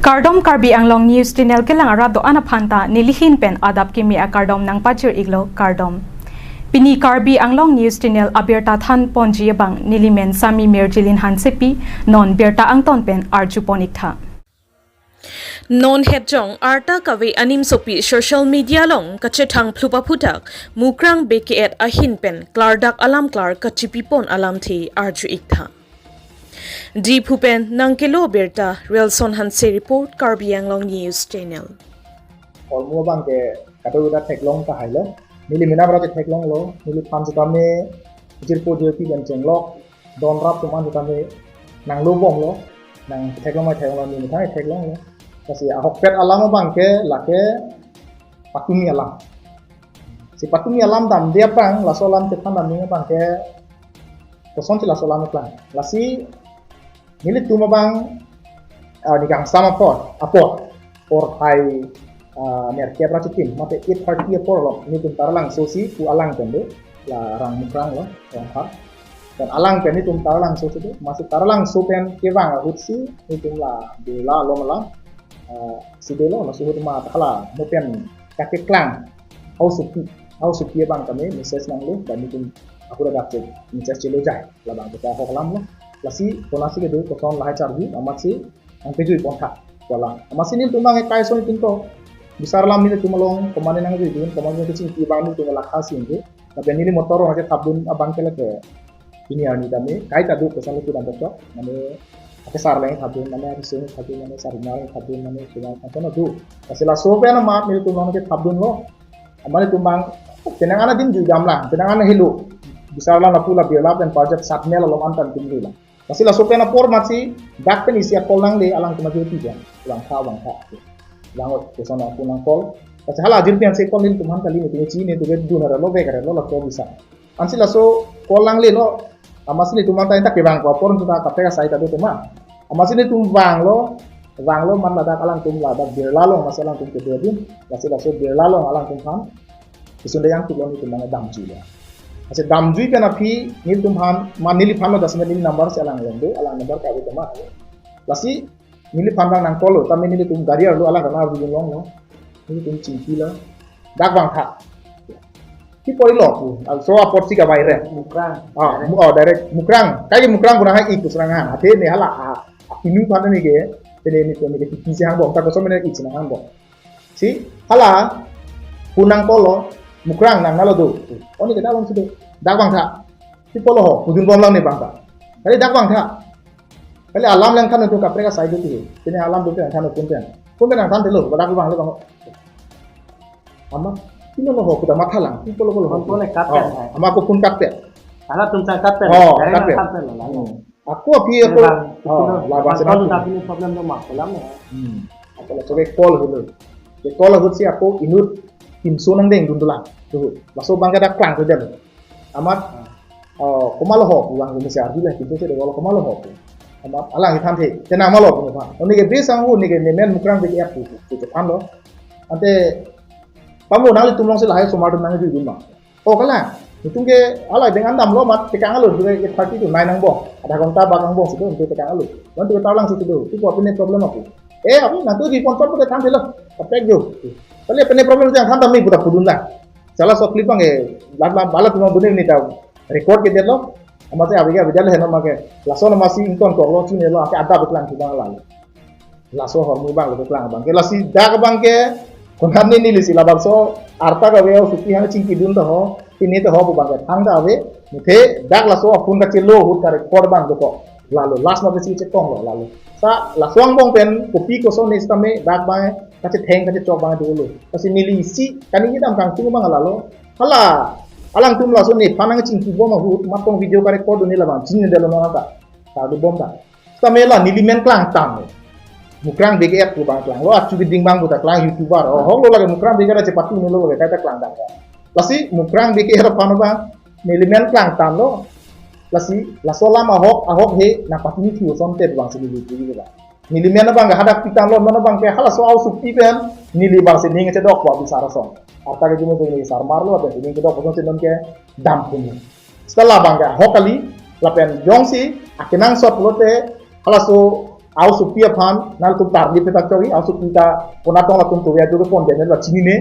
Kardom Karbi Anglong News Channel ke lang arab do ana phanta nilihin pen adap kimi a kardom nang pachir iglo kardom Pini Karbi Anglong News Channel abirta than ponji bang nilimen sami merjilin hansepi non berta angton pen arjuponik tha Non hejong arta kawe anim sopi social media long kachethang phlupa phutak mukrang beke at ahin pen klardak alam klar kachipipon alam thi arju ikha Di Pupen Nangkelo Berta Relson Hanse Report Karbi Anglong News Channel Olmo bang ke kata udah teklong ta hailo nili mina berarti teklong lo nili pan jutame jirpo jepi dan cenglok don rap cuman jutame nang lubong lo nang teklong mai teklong lo nili thai teklong lo kasi ahok pet alam bang ke lake patumi alam si patumi alam dam dia bang la solam tepan dam ni bang ke kosong la solam klan lasi nili tuma bang ni kang sama pot apot or hai ner kia pracitin mate it party por lo ni tum taralang sosi ku alang tende la rang mukrang lo yang har dan alang pen ni tum taralang sosi tu masih taralang so pen kewang hutsi ni tum la dela lo malang si delo la suhu ma takala mo pen kakek klang au supi bang kami message nang lo dan ni tum aku dah dapat message celo jai la bang kita hok lam lo lasi tonasi ke do kosong lahai chargi amat si ang pejui pontak wala amasi ni tumang kai so ni tinto besar lam ni tumalong komane nang di dun komane ke sing tibang ni tumala khasi ni tapi ni motor ha ke tabun abang ke leke ini ani dami kai ta do kosong tu dan betok mane ake sar lang tabun mane ari sing tabun mane sar ngal tabun mane sila kono do asila so pe na mat ni tumang ke tabun lo amane tumang tenang ana din ju jamla tenang ana hilu besar lam la pula biala dan pajak satmel lo antan tinggi lah kasi la sopena por mati dak pen isia kolang le alang kuma joti ja wang kha langot ke sona punang kol kasi hala jirpian se kolin tumhan kali ni chi ne tu du na lo ve kare lo la ko bisa ansi la so kolang le lo amasi ni tumang ta tak ke bang ko por tu ta ka sai ta do tuma amasi ni tum wang lo man la dak alang tum la dak bir lalong mas alang tum ke din kasi la so bir lalong alang tum han isunda yang tu lo ni tumang dam ji ya Ase damjui kan api ni tumhan manili phano dasme nili number se alang lendo alang number ka utama lasi nili phandang nang kolo tame nili tum gariar lo alang kana bu long no nili tum cingki la dak bang tha ki poi lo pu al so apot si ka bai re mukrang direct mukrang kai mukrang guna ha ik serangan ate ne hala inu phano ni ke tene ni ki se hang bong ta ko so mene ik na hang bong si hala punang kolo mukrang nang nalo do oni ke dalom sido dak bang tha ti polo ho pudun bom lam ni bang tha kali dak bang tha kali alam lang kan tu kapre ka sai do ti tene alam do kan thano punten nang than telo dak bang le bang ama tino lo ho ku da matha lang ti polo polo polo kat pe ama ko pun kat pe ala tum sang kat pe kat pe aku api aku la ba se na tapi ni problem no ma kolam ne aku la sobe call hulu ke call hut si aku inut tim so nang deng dun dulang tu laso bangga dak klang tu dem amat komalo ho buang ni se ardi lah tim se de wala komalo ho amat alang hi tham the tena malo ko ba oni ke be sang hu ni ke men mukrang be app tu ke tham lo ante pamo nang tum long se lahai so ma dum nang ju dum ma o kala tung ke alai dengan dam lo mat te kang alu ke 30 tu nai nang bo ada konta ba kang bo su tu te kang alu wan tu ta lang su tu tu ko pene problem aku aku na tu di pon ke tham the lo apek jo Kali pene problem yang kan tami budak pudun lah. Salah so clip ang balat mo bunin ni taw. Record ke delo. Amate abiga bidal heno make. Laso na masi inkon ko lo chine lo ake ada beklang bang lalu. Laso hormu bang lo beklang bang. Ke lasi dak bang ke konan ni lisi labang so arta ka weo suti hang chingki dun to ho. Ini to ho bu bang hang da we. Muthe dak laso apun ka chelo hut ka record bang ko. Lalu last ma besi cekong lo lalu. Sa lasong bong pen kopi ko so ni stame dak bang kasi theng kasi chok bang dulu kasi nili si kani kita kang tung bang lalo hala alang tum la so ni panang chingki bom hu matong video ka record ni la bang chin de lo na ta du bom ta samela nili men klang tang mukrang bege app tu bang klang lo achu ding bang buta klang youtuber hok lo lage mukrang bege ra cepati ni lo lage ta klang dang lasi mukrang bege ra pano bang nili men klang tang lo lasi la solama ahok he na patini tu somte bang sini gitu ba nili mena bang hadap kita lo mana bang ke hala so au supi ben nili bang se ninge dok wa bisara so arta ke jumo ni sar marlo ben ninge dok so non ke dam puni setelah bang hokali lapen jongsi akinang so lote hala so เอาสุปีพันนั่นตุตาดิเปตักจอยเอาสุปีตาปนัดต้องละตุนตัวเวจุกปนเดนละชินีเน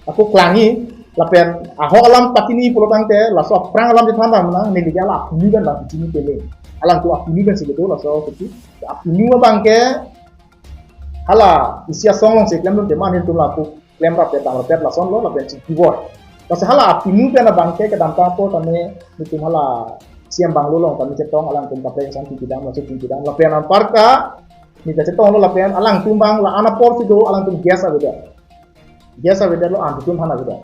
aku kelangi lapen ahok alam patini pulau tangte la so perang alam di tanah mana ni dia lah ini kan bang sini pele alam tu ini kan sih betul la so seperti ini bang ke hala isia song long se klem tu tema ni tu la aku klem rapet tang rapet la son lo lapen ciki boy la hala ini kan bang ke kadang po tane ni tu hala siam bang lo long tane cetong alam tu kapre san ti dam la so ti dam lapen ampar ka ni cetong lo lapen alang tu bang la ana por si do alang tu biasa beda biasa beda lo antu tun hana beda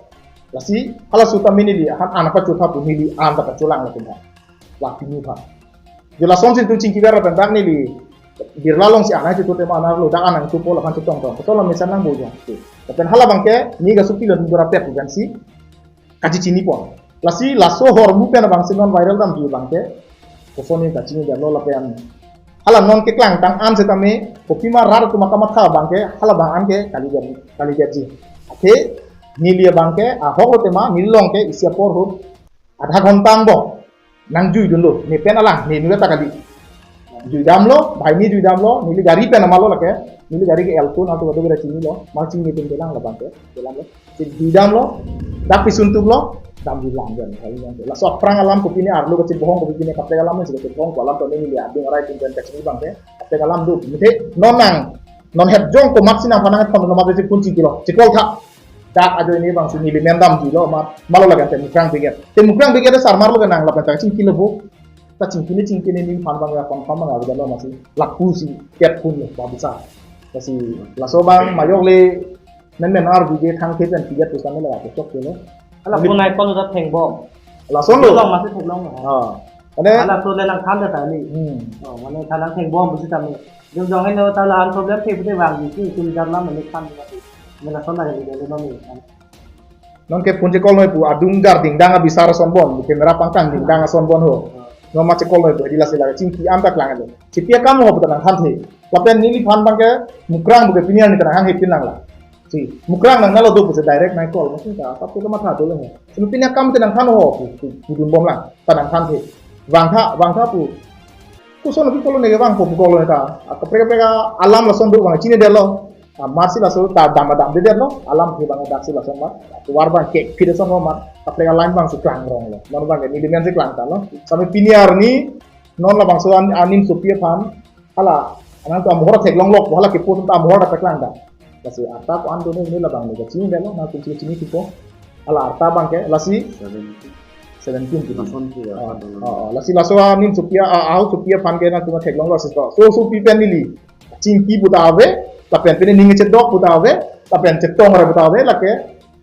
lasi hala suta mini li han ana pa chutha pu ni li an ta chulang la tun la pinu pha je la son sin tu cingki vera pendak ni li bir la long si ana chu te ma na lo da anang tu po la kan chutong to to la misan nang bo jo tapi hala bangke ni ga supi lo dura pet kan si kaji chini po lasi la so hor mu pe na bang sin non viral dam ju bangke ko so ni ka chini da lo la pe an hala non ke klang tang an se tame ko pima rar tu makamat kha bangke hala bang an ke kali ji oke nilia bangke ahok lo tema nilong ke isia por ho adha ghontang bo nang jui dun lo ni pen alang ni nuga takali jui dam lo bhai ni jui dam lo nili gari pen amalo lake nili gari ke elto na to gado chini lo mal chini pen delang la bangke delang lo jui dam lo dapi suntuk lo dam dilang jan kali yang la so prang alam ko pini arlo ke bohong ko pini kapte alam ni se bohong ko alam to ni lia ding rai tin pen chini bangke kapte alam du mite nonang non het jong ko maxina panang ko no mabe kunci kilo cikol tha dak ado ini bang sini limendam kilo malo lagan te mukrang biget sar marlo ganang lapan tak cingki lebu ta cingki ni pan bang ya pam bang ada lo masih laku si ket pun lo bisa kasi la so bang mayok le men ar biget thang ke dan biget tu sana la ko chok lo ala pun naik kon udah theng bom la son lo long masih theng long ane ala tu le lang khan da tali mana thalang theng bom busi tam jong jong hai no tala an problem the bude wang ji ki tum jar la man khan da mela son da le le mami non ke punje kol noi pu adung gar ding danga bisara son bon ke mera pangkang ding danga son bon ho no ma che kol noi bu dila sila cingki am tak lang le cipia kam ho putan han the lapen ni phan bang ke mukrang bu ke pinian ni kan han he pinang la si mukrang nang nalo do pu direct nai kol mesti ka ta pu ma tha do le he sum pinia kam te nang han ho pu dun bom lang tanang han the wang tha pu ku son bi kol ne ke wang pu kol ne ta ka prega alam la son do wang chine de lo marsi la so ta dama dam de no alam ki bang daksi la so ma war bang ke pide so ma apre lain bang su klang rong lo non bang ni dimen se klang ta no sampai piniar ni non la bang so anim su pie pan ala anan to amhor thek long lok hala ke pu ta amhor ta klang da kasi ata ko ando ni la bang ni ga chini de no na ku chini ki ko ala ata bang ke lasi 17 ki son ki lasi la so anim su pia au su pia pan ke na tu thek long lo so su pi pen ni li chingki buta ave tapen pene ninge cek dok putawe tapen cek tong ra putawe lake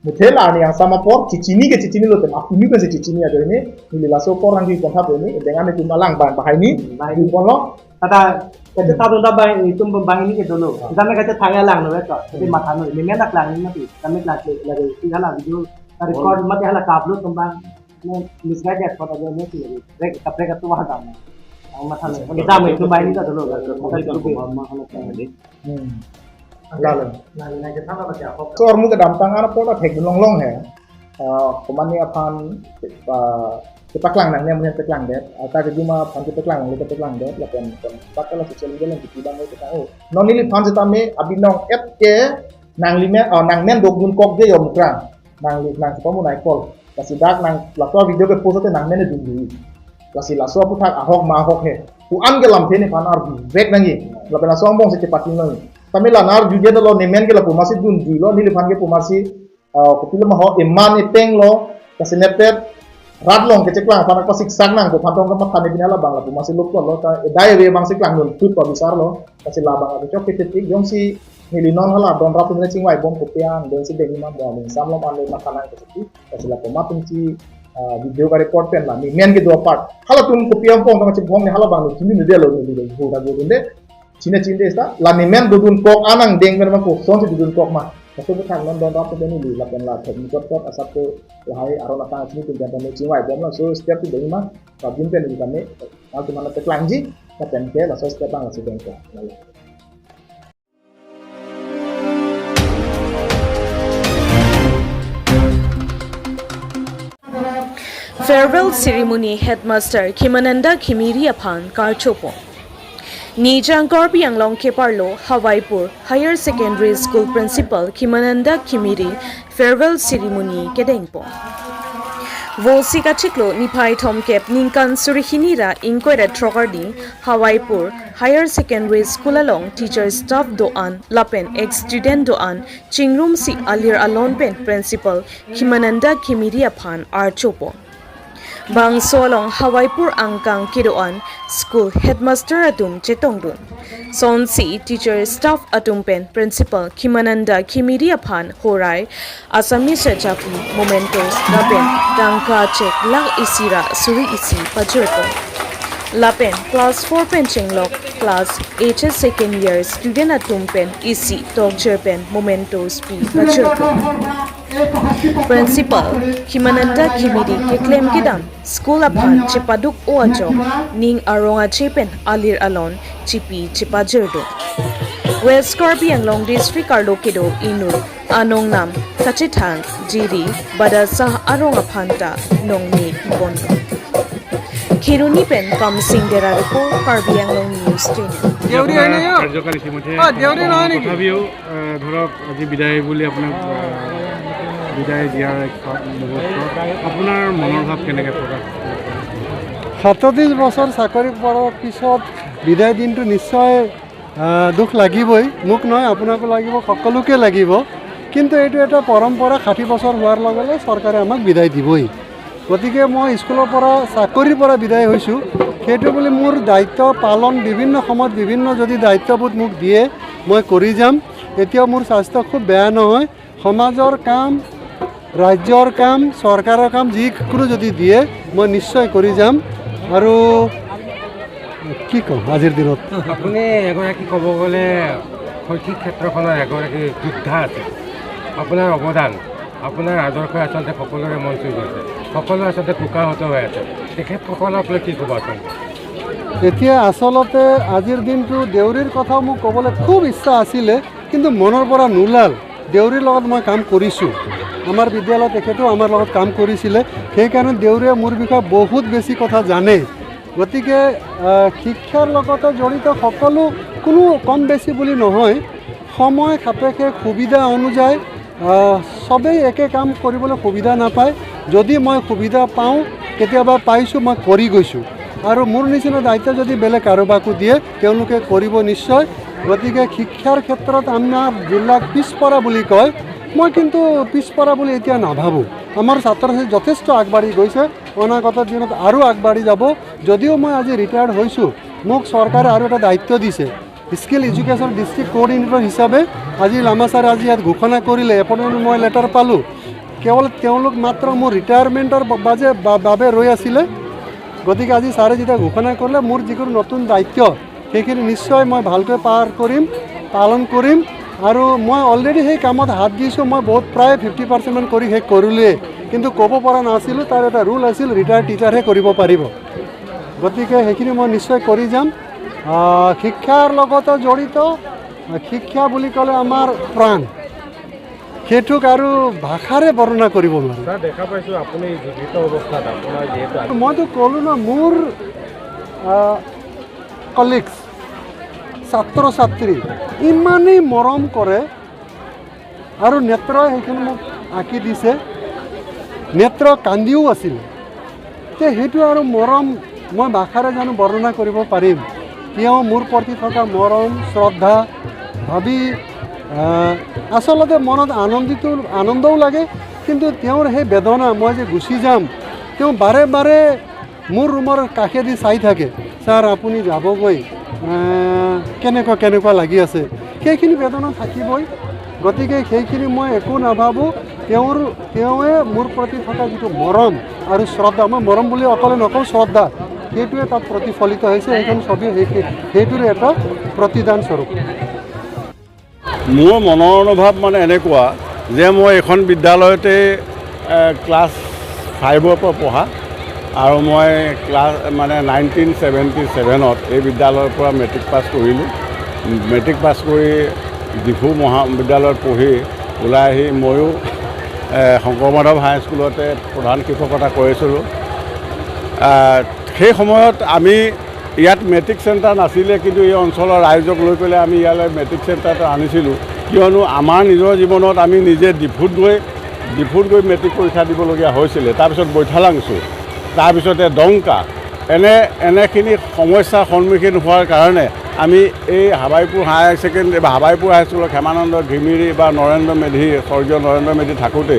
muthela ni yang sama por cicini lo tem aku ni kan cicini ada ini ni la so por rangi kon hapo ini dengan itu malang ban bahai ni di pon lo kata kata ta dong da bai itu bang ini ke dulu kami kata thaya lang no ka jadi matha no ni nak lang ni mati kami kelas lagi tinggal video record mati hala kablu kembang misguided foto dia ni lagi rek tu wah dam matha no kita mai itu bai ni ka dulu kata itu ma hala ka lalu naik ke sana baca apa so ormu ke dampang ana pota thek long he komani apan kepaklang nang ne mun kepaklang det ata ke juma pan kepaklang le kepaklang det la pen pakala social media lang kitibang mo ta o non nili pan se tame abinong et ke nang lime nang men dok gun kok je yo mukran nang ko mo nai kol kasi dak nang la to video ke post te nang men dun di kasi la so putak ahok ma ahok he ku an ke lam thene pan ar vek nangi la pen so mong se cepatin no tamila nar juje lo nemen ke la pu masih dun di lo nili pan ke pu masih ko pila ma ho iman ipeng lo kasi nepet rat long ke ceklang pan ko siksak nang ko pantong ko matane binala bang la pu masih lup lo ta dai we bang siklang nun tut ko besar lo kasi la bang ado chok ke tik yong si nili non hala don rap ne chingwai bom ko piang den si deng ma bo min sam lo man le makanan ko ti kasi la ko mapun si video ka record pen la ni men ke do part hala tun ko piang pong ta bom ne hala bang ni ni de lo ni de ho da bo de Cina sta la ni men dudun kok anang deng men ko son si dudun kok ma kaso bukan non don rap ni li la pen la thek kot asap ko lahai arona ta chini tin dan ni chingwai bom la so step tu dei ma ka bin pen ni kame al tu mana teklanji ka pen ke la so step bang la si deng ko Farewell ceremony headmaster Khimananda Khimiri Aphan Karchopo Nijang Korbi Anglong Keparlo, Hawaipur, Higher Secondary School Principal Kimananda Kimiri, Farewell Ceremony Kedengpo. Volsi Kachiklo, Nipai Tom Kep, Ninkan Surihinira, Inquire Trogarding, Hawaipur, Higher Secondary School along, teacher staff Doan, Lapen, ex-student Doan, Chingrum Si Alir Alon Pen, Principal, Kimananda Kimiri Apan, Archopo. Bang Solong Hawaipur Angkang Kidoan School Headmaster Atum Chetongdun Son Si Teacher Staff Atumpen Principal Kimananda Kimiriapan Horai Asami Sajapi Momentos Lapen Dangka Chek Lang Isira Suri Isi Pajurko Lapen Class 4 Penchenglok Class HS Second Year Student Atumpen Isi Togjerpen Momentos P Pajurko Principal Kimananda Kimiri Keklem Kidam School Apan Chipaduk Oajo Ning Aronga Chepen Alir Alon Chipi Chipajurdo West Korbi Anglong District Arlo Kido Inu Anong Nam Kachitang Jiri Badasah Aronga Panta Nongni Bondo Kiruni Pen Kam Singh Derarko Korbi Anglong News Channel Deori হয় নে কাৰ্যকাৰী ইতিমধ্যে দেউৰী নহয় নেকি তথাপিও ধৰক আজি বিদায় বুলি আপোনাক বিদায় দিয়াৰ আপোনাৰ মনৰ ভাৱ কেনেকৈ প্ৰকাশ 37 বছৰ চাকৰি কৰাৰ পিছত বিদায় দিনটো নিশ্চয় দুখ লাগিবই মোক নহয় আপোনাকো লাগিব সকলোকে লাগিব কিন্তু এইটো এটা পৰম্পৰা 60 বছৰ হোৱাৰ লগে লগে চৰকাৰে আমাক বিদায় দিবই গতিকে মই স্কুলৰ পৰা চাকৰিৰ পৰা বিদায় হৈছোঁ সেইটো বুলি মোৰ দায়িত্ব পালন বিভিন্ন সময়ত বিভিন্ন যদি দায়িত্ববোধ মোক দিয়ে মই কৰি যাম এতিয়া মোৰ স্বাস্থ্য খুব বেয়া নহয় সমাজৰ কাম ৰাজ্যৰ কাম চৰকাৰৰ কাম যিকোনো যদি দিয়ে মই নিশ্চয় কৰি যাম আৰু কি কম আজিৰ দিনত আপুনি এগৰাকী ক'ব গ'লে শৈক্ষিক ক্ষেত্ৰখনৰ এগৰাকী যোদ্ধা আছে আপোনাৰ অৱদান আপোনাৰ আদৰ্শ আচলতে সকলোৰে মন চুই গৈছে সকলো আচলতে কোকাহত হৈ আছে তেখেতসকলক লৈ কি ক'ব আচলতে এতিয়া আচলতে আজিৰ দিনটো দেউৰীৰ কথা মোক ক'বলৈ খুব ইচ্ছা আছিলে কিন্তু মনৰ পৰা নোলাল দেউৰীৰ লগত মই কাম কৰিছোঁ আমাৰ বিদ্যালয়ত তেখেতো আমাৰ লগত কাম কৰিছিলে সেইকাৰণে দেউৰীয়ে মোৰ বিষয়ে বহুত বেছি কথা জানে গতিকে শিক্ষাৰ লগত জড়িত সকলো কোনো কম বেছি বুলি নহয় সময় সাপেক্ষে সুবিধা অনুযায়ী সবেই একে কাম কৰিবলৈ সুবিধা নাপায় যদি মই সুবিধা পাওঁ কেতিয়াবা পাইছোঁ মই কৰি গৈছোঁ আৰু মোৰ নিচিনা দায়িত্ব যদি বেলেগ কাৰোবাকো দিয়ে তেওঁলোকে কৰিব নিশ্চয় গতিকে শিক্ষাৰ ক্ষেত্ৰত আমাৰ জিলাক পিছপৰা বুলি কয় মই কিন্তু পিছপৰা বুলি এতিয়া নাভাবোঁ আমাৰ ছাত্ৰ ছাত্ৰী যথেষ্ট আগবাঢ়ি গৈছে অনাগত দিনত আৰু আগবাঢ়ি যাব যদিও মই আজি ৰিটায়াৰ্ড হৈছোঁ মোক চৰকাৰে আৰু এটা দায়িত্ব দিছে স্কিল এডুকেশ্যন ডিষ্ট্ৰিক্ট কোঅৰ্ডিনেটৰ হিচাপে আজি লামা ছাৰে আজি ইয়াত ঘোষণা কৰিলে এপইণ্টমেণ্ট মই লেটাৰ পালোঁ কেৱল তেওঁলোক মাত্ৰ মোৰ ৰিটায়াৰমেণ্টৰ বাবে ৰৈ আছিলে গতিকে আজি ছাৰে যেতিয়া ঘোষণা কৰিলে মোৰ যিকোনো নতুন দায়িত্ব সেইখিনি নিশ্চয় মই ভালকৈ পালন কৰিম আৰু মই অলৰেডি সেই কামত হাত দিছোঁ মই বহুত প্ৰায় 50% মান কৰি শেষ কৰিলোৱে কিন্তু ক'ব পৰা নাছিলোঁ তাৰ এটা ৰুল আছিল ৰিটায়াৰ্ড টিচাৰহে কৰিব পাৰিব গতিকে সেইখিনি মই নিশ্চয় কৰি যাম শিক্ষাৰ লগত জড়িত শিক্ষা বুলি ক'লে আমাৰ প্ৰাণ সেইটোক আৰু ভাষাৰে বৰ্ণনা কৰিব নোৱাৰোঁ দেখা পাইছোঁ আপুনি জীৱিত অৱস্থাত আপোনাৰ যিহেতু মইতো ক'লোঁ ন মোৰ কলিগছ ছাত্ৰ ছাত্ৰী ইমানেই মৰম কৰে আৰু নেত্ৰই সেইখিনি মোক আঁকি দিছে নেত্ৰ কান্দিও আছিল তে সেইটো আৰু মৰম মই ভাষাৰে জানো বৰ্ণনা কৰিব পাৰিম তেওঁ মোৰ প্ৰতি থকা মৰম শ্ৰদ্ধা ভাবি আচলতে মনত আনন্দও লাগে কিন্তু তেওঁৰ সেই বেদনা মই যে গুচি যাম তেওঁ বাৰে বাৰে মোৰ ৰুমৰ কাষেদি চাই থাকে ছাৰ আপুনি যাবগৈ কেনেকুৱা লাগি আছে সেইখিনি বেদনা থাকিবই গতিকে সেইখিনি মই একো নাভাবোঁ তেওঁৱে মোৰ প্ৰতি থকা যিটো মৰম আৰু শ্ৰদ্ধা মই মৰম বুলি অকলে নকওঁ শ্ৰদ্ধা সেইটোৱে তাত প্ৰতিফলিত হৈছে সেইখন ছবি সেইটোৰে এটা প্ৰতিদান স্বৰূপ মোৰ মনৰ অনুভৱ মানে এনেকুৱা যে মই এখন বিদ্যালয়তে ক্লাছ 5ৰ পৰা পঢ়া আৰু মই ক্লাছ মানে 1977ত এই বিদ্যালয়ৰ পৰা মেট্ৰিক পাছ কৰিলোঁ মেট্ৰিক পাছ কৰি ডিফু মহাবিদ্যালয়ত পঢ়ি ওলাই আহি ময়ো শংকৰ মাধৱ হাইস্কুলতে প্ৰধান শিক্ষকতা কৰিছিলোঁ সেই সময়ত আমি ইয়াত মেট্ৰিক চেণ্টাৰ নাছিলে, কিন্তু এই অঞ্চলৰ ৰাইজক লৈ পেলাই আমি ইয়ালৈ মেট্ৰিক চেণ্টাৰটো আনিছিলোঁ, কিয়নো আমাৰ নিজৰ জীৱনত আমি নিজে ডিফুত গৈ মেট্ৰিক পৰীক্ষা দিবলগীয়া হৈছিলে। তাৰপিছত বৈঠালাংচু, তাৰপিছতে ডংকা, এনেখিনি সমস্যাৰ সন্মুখীন হোৱাৰ কাৰণে আমি এই হাবাইপুৰ হায়াৰ ছেকেণ্ডেৰী বা হাবাইপুৰ হাইস্কুলৰ ক্ষেমানন্দ ঘিমিৰি বা নৰেন্দ্ৰ মেধি, স্বৰ্গীয় নৰেন্দ্ৰ মেধি থাকোঁতে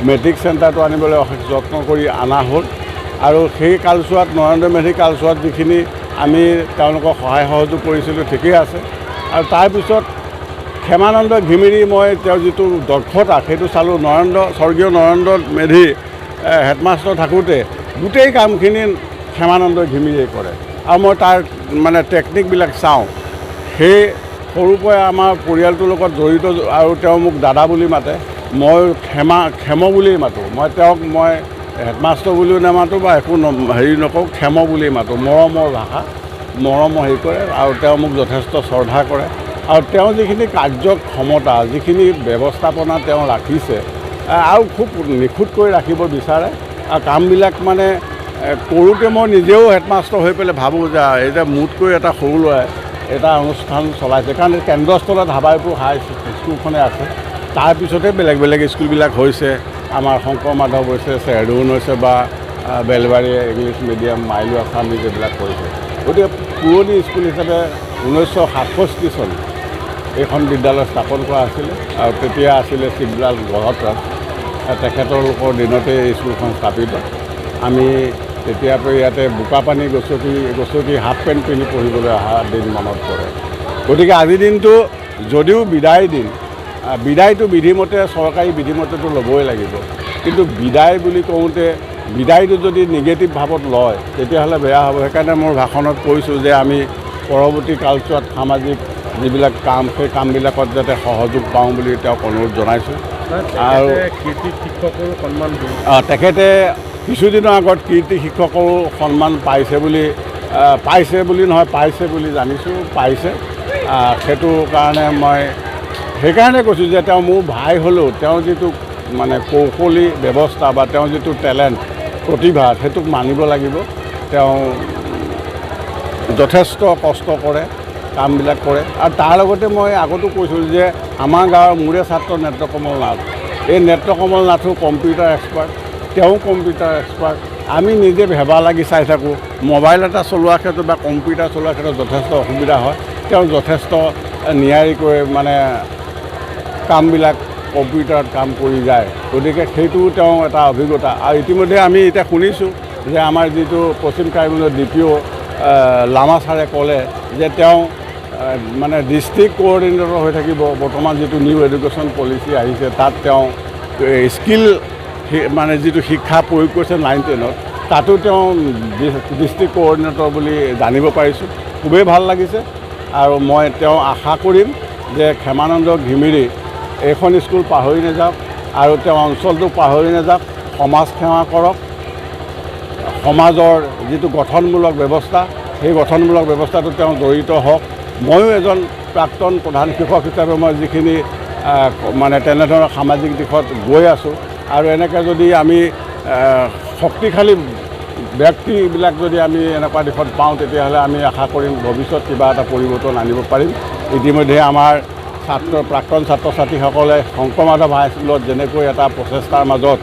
মেট্ৰিক চেণ্টাৰটো আনিবলৈ অশেষ যত্ন কৰি অনা হ'ল। আৰু সেই কালচোৱাত নৰেন্দ্ৰ মেধি কালচোৱাত যিখিনি আমি তেওঁলোকক সহায় সহযোগ কৰিছিলোঁ ঠিকেই আছে। আৰু তাৰপিছত ক্ষেমানন্দ ঘিমিৰি মই তেওঁৰ যিটো দক্ষতা সেইটো চালোঁ। স্বৰ্গীয় নৰেন্দ্ৰ মেধি হেডমাষ্টাৰ থাকোঁতে গোটেই কামখিনি ক্ষেমানন্দ ঘিমিৰিয়ে কৰে, আৰু মই তাৰ মানে টেকনিকবিলাক চাওঁ। সেই সৰুৰ পৰাই আমাৰ পৰিয়ালটোৰ লগত জড়িত, আৰু তেওঁ মোক দাদা বুলি মাতে, মই ক্ষেম বুলিয়েই মাতোঁ। মই হেডমাষ্টাৰ বুলিও নামাতোঁ বা একো হেৰি নকওঁ, ক্ষেম বুলিয়েই মাতোঁ। মৰমৰ ভাষা, মৰমৰ হেৰি কৰে, আৰু তেওঁ মোক যথেষ্ট শ্ৰদ্ধা কৰে। আৰু তেওঁ যিখিনি কাৰ্যক্ষমতা, যিখিনি ব্যৱস্থাপনা তেওঁ ৰাখিছে, আৰু খুব নিখুঁতকৈ ৰাখিব বিচাৰে। আৰু কামবিলাক মানে কৰোঁতে মই নিজেও হেডমাষ্টাৰ হৈ পেলাই ভাবোঁ যে এতিয়া মোতকৈ এটা সৰু ল'ৰাই এটা অনুষ্ঠান চলাইছে, কাৰণ কেন্দ্ৰস্থলত হাবাইপুৰ হাই স্কুলখনে আছে। তাৰপিছতে বেলেগ বেলেগ স্কুলবিলাক হৈছে, আমাৰ শংকৰ মাধৱ হৈছে, চেৰডুন হৈছে, বা বেলবাৰী ইংলিছ মিডিয়াম, মাইলু আছামিজ এইবিলাক কৰিছে। গতিকে পুৰণি স্কুল হিচাপে 1967 চন এইখন বিদ্যালয় স্থাপন কৰা আছিলে, আৰু তেতিয়া আছিলে শিৱলাল গহতৰাজ, তেখেতলোকৰ দিনতে এই স্কুলখন স্থাপিত। আমি তেতিয়াৰ পৰা ইয়াতে বোকাপানী গছকি হাফ পেণ্ট পিন্ধি পঢ়িবলৈ অহা দিন মনত পৰে। গতিকে আজিৰ দিনটো যদিও বিদায় দিন, বিদায়টো বিধিমতে চৰকাৰী বিধিমতেতো ল'বই লাগিব, কিন্তু বিদায় বুলি কওঁতে বিদায়টো যদি নিগেটিভ ভাৱত লয় তেতিয়াহ'লে বেয়া হ'ব। সেইকাৰণে মোৰ ভাষণত কৈছোঁ যে আমি পৰৱৰ্তী কালচোৱাত সামাজিক যিবিলাক কাম, সেই কামবিলাকত যাতে সহযোগ পাওঁ বুলি তেওঁক অনুৰোধ জনাইছোঁ। আৰু কীৰ্তি শিক্ষকৰো সন্মান তেখেতে কিছুদিনৰ আগত কীৰ্তি শিক্ষকৰো সন্মান পাইছে বুলি জানিছোঁ, পাইছে। সেইটো কাৰণে মই সেইকাৰণে কৈছোঁ যে তেওঁ মোৰ ভাই হ'লেও তেওঁৰ যিটো মানে কৌশলী ব্যৱস্থা বা তেওঁৰ যিটো টেলেণ্ট, প্ৰতিভা, সেইটোক মানিব লাগিব। তেওঁ যথেষ্ট কষ্ট কৰে, কামবিলাক কৰে। আৰু তাৰ লগতে মই আগতো কৈছোঁ যে আমাৰ গাঁৱৰ মোৰে ছাত্ৰ নেত্ৰকমল নাথ, এই নেত্ৰকমল নাথো কম্পিউটাৰ এক্সপাৰ্ট, তেওঁ কম্পিউটাৰ এক্সপাৰ্ট। আমি নিজে ভেবা লাগি চাই থাকোঁ, মোবাইল এটা চলোৱাৰ ক্ষেত্ৰত বা কম্পিউটাৰ চলোৱাৰ ক্ষেত্ৰত যথেষ্ট অসুবিধা হয়। তেওঁ যথেষ্ট নিয়াৰিকৈ মানে কামবিলাক কম্পিউটাৰত কাম কৰি যায়। গতিকে সেইটো তেওঁ এটা অভিজ্ঞতা। আৰু ইতিমধ্যে আমি এতিয়া শুনিছোঁ যে আমাৰ যিটো পশ্চিম ট্ৰাইবেলৰ DPO লামা ছাৰে ক'লে যে তেওঁ মানে ডিষ্ট্ৰিক্ট কোঅৰ্ডিনেটৰ হৈ থাকিব। বৰ্তমান যিটো নিউ এডুকেশ্যন পলিচি আহিছে তাত তেওঁ স্কিল মানে যিটো শিক্ষা প্ৰয়োগ কৰিছে 9-10ত, তাতো তেওঁ ডিষ্ট্ৰিক্ট কোঅৰ্ডিনেটৰ বুলি জানিব পাৰিছোঁ। খুবেই ভাল লাগিছে। আৰু মই তেওঁ আশা কৰিম যে ক্ষেমানন্দ ঘিমিৰি এইখন স্কুল পাহৰি নাযাওক, আৰু তেওঁ অঞ্চলটোক পাহৰি নাযাওক, সমাজ সেৱা কৰক। সমাজৰ যিটো গঠনমূলক ব্যৱস্থা, সেই গঠনমূলক ব্যৱস্থাটো তেওঁ জড়িত হওক। ময়ো এজন প্ৰাক্তন প্ৰধান শিক্ষক হিচাপে মই যিখিনি মানে তেনেধৰণৰ সামাজিক দিশত গৈ আছোঁ, আৰু এনেকৈ যদি আমি শক্তিশালী ব্যক্তিবিলাক যদি আমি এনেকুৱা দিশত পাওঁ, তেতিয়াহ'লে আমি আশা কৰিম ভৱিষ্যত কিবা এটা পৰিৱৰ্তন আনিব পাৰিম। ইতিমধ্যে আমাৰ প্ৰাক্তন ছাত্ৰ ছাত্ৰীসকলে শংকৰ মাধৱ হাইস্কুলত যেনেকৈ এটা প্ৰচেষ্টাৰ মাজত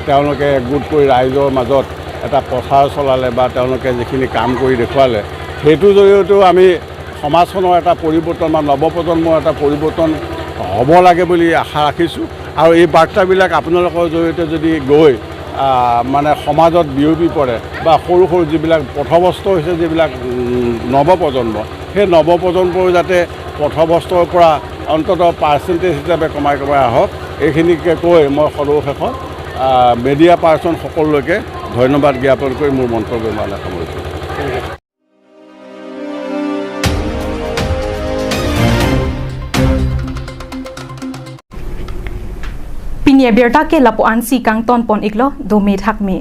তেওঁলোকে গোট কৰি ৰাইজৰ মাজত এটা প্ৰচাৰ চলালে বা তেওঁলোকে যিখিনি কাম কৰি দেখুৱালে, সেইটোৰ জৰিয়তেও আমি সমাজখনৰ এটা পৰিৱৰ্তন বা নৱপ্ৰজন্মৰ এটা পৰিৱৰ্তন হ'ব লাগে বুলি আশা ৰাখিছোঁ। আৰু এই বাৰ্তাবিলাক আপোনালোকৰ জৰিয়তে যদি গৈ মানে সমাজত বিয়পি পৰে, বা সৰু সৰু যিবিলাক পথভ্ৰষ্ট হৈছে যিবিলাক নৱপ্ৰজন্ম, সেই নৱপ্ৰজন্মৰ যাতে পথভ্ৰষ্টৰ পৰা অন্ততঃ পাৰ্চেণ্টেজ হিচাপে কমাই আহক, এইখিনিকে কৈ মই সৰ্বশেষত মিডিয়া পাৰ্চন সকলোকে ধন্যবাদ জ্ঞাপন কৰি মোৰ মন্তব্য মানে সামৰিছোঁ। Pinia Berta ke lapuan si kang ton pon iklo do me thak me.